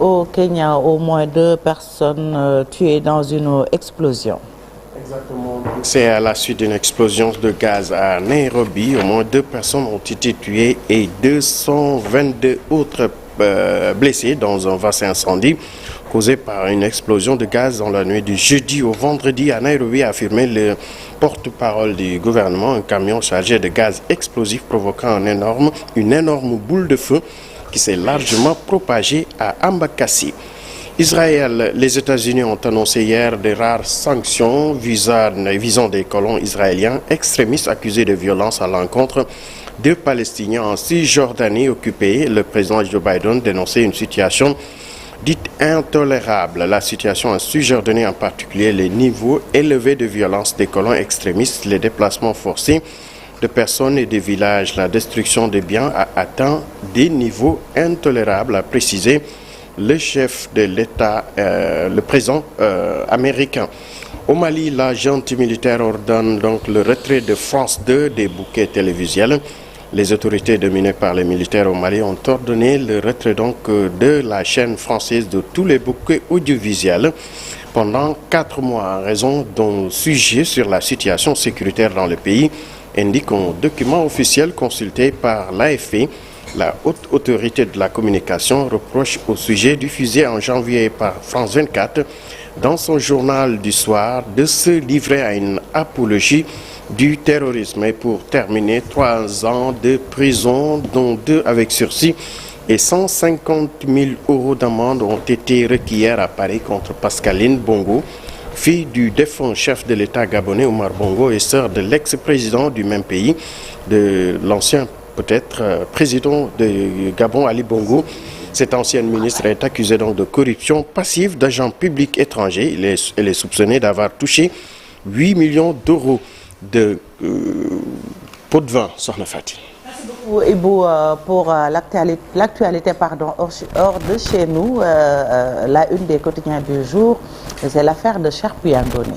Au Kenya, au moins 2 personnes tuées dans une explosion. Exactement. C'est à la suite d'une explosion de gaz à Nairobi. Au moins 2 personnes ont été tuées et 222 autres blessés dans un vaste incendie causé par une explosion de gaz dans la nuit du jeudi au vendredi à Nairobi, a affirmé le porte-parole du gouvernement. Un camion chargé de gaz explosif provoquant une énorme boule de feu qui s'est largement propagée à Ambakassi. Israël, les États-Unis ont annoncé hier de rares sanctions visant des colons israéliens extrémistes accusés de violence à l'encontre de Palestiniens en Cisjordanie occupée. Le président Joe Biden dénonçait une situation dite intolérable. La situation en Cisjordanie, en particulier les niveaux élevés de violence des colons extrémistes, les déplacements forcés de personnes et de villages, la destruction des biens a atteint des niveaux intolérables, a précisé le chef de l'État, le président américain. Au Mali, la junte militaire ordonne donc le retrait de France 2 des bouquets télévisuels. Les autorités dominées par les militaires au Mali ont ordonné le retrait donc de la chaîne française de tous les bouquets audiovisuels pendant 4 mois en raison d'un sujet sur la situation sécuritaire dans le pays, indique un document officiel consulté par l'AFP. La haute autorité de la communication reproche au sujet diffusé en janvier par France 24 dans son journal du soir de se livrer à une apologie du terrorisme. Et pour terminer, 3 ans de prison, dont 2 avec sursis, et 150 000 € d'amende ont été requis hier à Paris contre Pascaline Bongo, fille du défunt chef de l'État gabonais Omar Bongo et sœur de l'ex-président du même pays, de l'ancien peut-être président de Gabon Ali Bongo. Cette ancienne ministre est accusée donc de corruption passive d'agents publics étrangers. Elle est soupçonnée d'avoir touché 8 millions d'euros de pot de vin, Sokhna Fati. Merci beaucoup, Ibou, pour l'actualité hors de chez nous. La une des quotidiens du jour, c'est l'affaire de Cheikh Pouyandoné.